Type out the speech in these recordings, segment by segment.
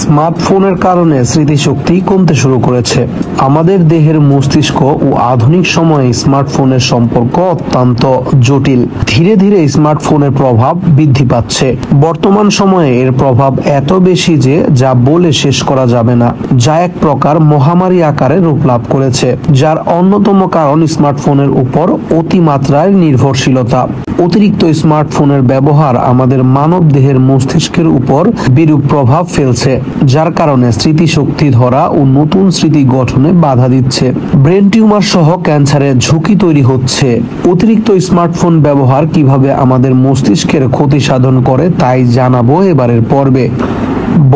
স্মার্টফোনের কারণে স্মৃতিশক্তি কমতে শুরু করেছে। আমাদের দেহের মস্তিষ্ক ও আধুনিক সময়ে স্মার্টফোনের সম্পর্ক অত্যন্ত জটিল। ধীরে ধীরে স্মার্টফোনের প্রভাব বৃদ্ধি পাচ্ছে। বর্তমান সময়ে এর প্রভাব এত বেশি যে যা বলে শেষ করা যাবে না, যা এক প্রকার মহামারী আকারে রূপ লাভ করেছে, যার অন্যতম কারণ স্মার্টফোনের উপর অতিমাত্রায় নির্ভরশীলতা। অতিরিক্ত স্মার্টফোনের ব্যবহার আমাদের মানব দেহের মস্তিষ্কের উপর বিরূপ প্রভাব ফেলছে, যার কারণে স্মৃতিশক্তি ধরা ও নতুন স্মৃতি গঠনে বাধা দিচ্ছে। ব্রেন টিউমার সহ ক্যান্সারের ঝুঁকি তৈরি হচ্ছে। অতিরিক্ত স্মার্টফোন ব্যবহার কিভাবে আমাদের মস্তিষ্কের ক্ষতি সাধন করে তাই জানাবো এবারের পর্বে।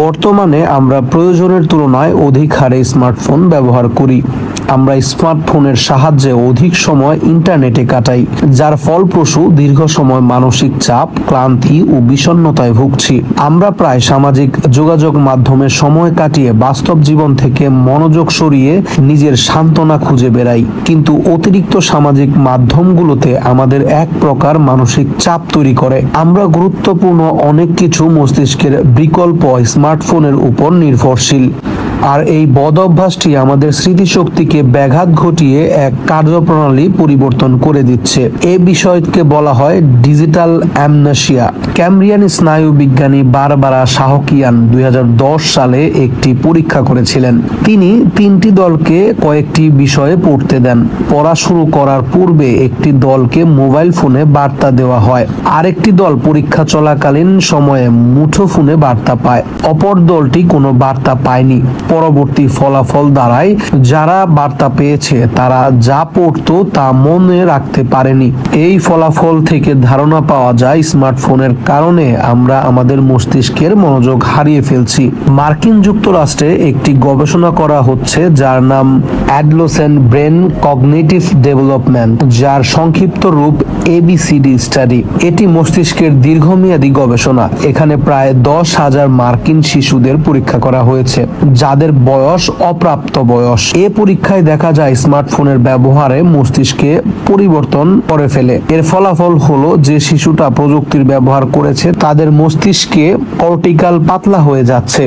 বর্তমানে আমরা প্রয়োজনের তুলনায় অধিক হারে স্মার্টফোন ব্যবহার করি। আমরা স্মার্টফোনের সাহায্যে অধিক সময় ইন্টারনেটে কাটাই, যার ফলপ্রসূ দীর্ঘ সময় মানসিক চাপ, ক্লান্তি ও বিষণ্ণতায় ভুগছি। আমরা প্রায় সামাজিক যোগাযোগ মাধ্যমে সময় কাটিয়ে বাস্তব জীবন থেকে মনোযোগ সরিয়ে নিজের সান্ত্বনা খুঁজে বেড়াই। কিন্তু অতিরিক্ত সামাজিক মাধ্যমগুলোতে আমাদের এক প্রকার মানসিক চাপ তৈরি করে। আমরা গুরুত্বপূর্ণ অনেক কিছু মস্তিষ্কের বিকল্প স্মার্টফোনের উপর নির্ভরশীল, আর এই বদ অভ্যাসটি আমাদের স্মৃতিশক্তিকে ব্যাঘাত ঘটিয়ে এক কার্যপ্রণালী পরিবর্তন করে দিচ্ছে। এই বিষয়কে বলা হয় ডিজিটাল অ্যামনেশিয়া। ক্যামব্রিয়ান স্নায়ু বিজ্ঞানী বারবারা সাহকিয়ান 2010 সালে একটি পরীক্ষা করেছিলেন। তিনি 3টি দলকে কয়েকটি বিষয়ে পড়তে দেন। পড়া শুরু করার পূর্বে একটি দলকে মোবাইল ফোনে বার্তা দেওয়া হয়, আরেকটি দল পরীক্ষা চলাকালীন সময়ে মুঠোফোনে বার্তা পায়, অপর দলটি কোনো বার্তা পায়নি। পরবর্তী ফলাফল দ্বারাই যারা বার্তা পেয়েছে তারা যা পড়তো তা মনে রাখতে পারেনি। এই ফলাফল থেকে ধারণা পাওয়া যায় স্মার্টফোনের কারণে আমরা আমাদের মস্তিষ্কের মনোযোগ হারিয়ে ফেলছি। মার্কিন যুক্তরাষ্ট্রে একটি গবেষণা করা হচ্ছে যার নাম অ্যাডোলেসেন্ট ব্রেন কগনিটিভ ডেভেলপমেন্ট, যার সংক্ষিপ্ত রূপ ABCD স্টাডি। এটি মস্তিষ্কের দীর্ঘমেয়াদী গবেষণা। এখানে প্রায় 10,000 মার্কিন শিশুদের পরীক্ষা করা হয়েছে যাদের বয়স অপ্রাপ্ত বয়স। এ পরীক্ষায় দেখা যায় স্মার্টফোনের ব্যবহারে মস্তিষ্কে পরিবর্তন করে ফেলে। এর ফলাফল হলো যে শিশুটা প্রযুক্তির ব্যবহার করেছে তাদের মস্তিষ্কে কর্টিক্যাল পাতলা হয়ে যাচ্ছে।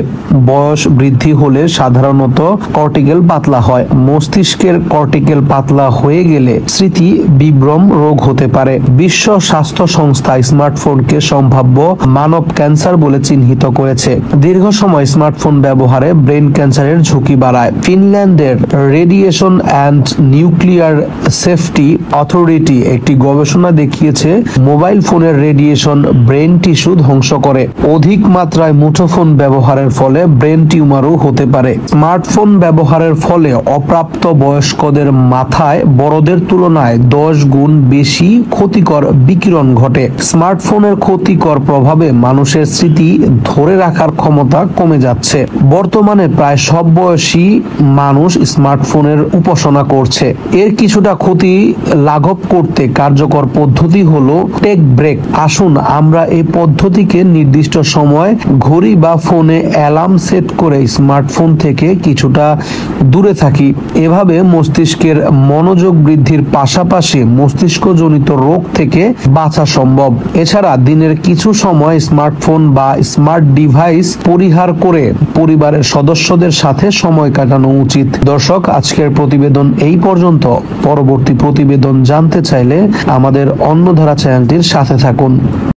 বয়স বৃদ্ধি হলে সাধারণত কর্টিক্যাল পাতলা হয়। মস্তিষ্কের কর্টিক্যাল পাতলা হয়ে গেলে স্মৃতি বিভ্রম রোগ হতে পারে। বিশ্ব স্বাস্থ্য সংস্থা স্মার্টফোনকে সম্ভাব্য মানব ক্যান্সার বলে চিহ্নিত করেছে। দীর্ঘ সময় স্মার্টফোন ব্যবহারে ব্রেন ক্যান্সারের ঝুঁকি বাড়ায়। ফিনল্যান্ডের radiation and nuclear safety authority একটি গবেষণা দেখিয়েছে মোবাইল ফোনের রেডিয়েশন ব্রেন টিস্যু ধ্বংস করে। অধিক মাত্রায় মুঠোফোন ব্যবহারের ফলে ব্রেন টিউমারও হতে পারে। স্মার্টফোন ব্যবহারের ফলে অপ্রাপ্ত বয়স্কদের মাথায় বড়দের তুলনায় 10 গুণ বেশি ক্ষতিকর বিকিরণ ঘটে। স্মার্টফোনের ক্ষতিকর প্রভাবে মানুষের স্মৃতি ধরে রাখার ক্ষমতা কমে যাচ্ছে। বর্তমানে প্রায় সব বয়সী মানুষ স্মার্টফোনের উপাসনা করছে। এর কিছুটা ক্ষতি লাঘব করতে কার্যকর পদ্ধতি হলো টেক ব্রেক। আসুন আমরা এই পদ্ধতিকে নির্দিষ্ট সময় ঘড়ি বা ফোনে অ্যালার্ম সেট করে স্মার্টফোন থেকে কিছুটা দূরে থাকি। এভাবে মস্তিষ্কের মনোযোগ বৃদ্ধির পাশাপাশি মস্তিষ্কজনিত রোগ থেকে বাঁচা সম্ভব। এছাড়া দিনের কিছু সময় স্মার্টফোন বা স্মার্ট ডিভাইস পরিহার করে পরিবারের সদস্যদের সাথে সময় কাটানো উচিত। দর্শক, আজকের প্রতিবেদন এই পর্যন্ত। পরবর্তী প্রতিবেদন জানতে চাইলে আমাদের অন্যধারা চ্যানেলটির সাথে থাকুন।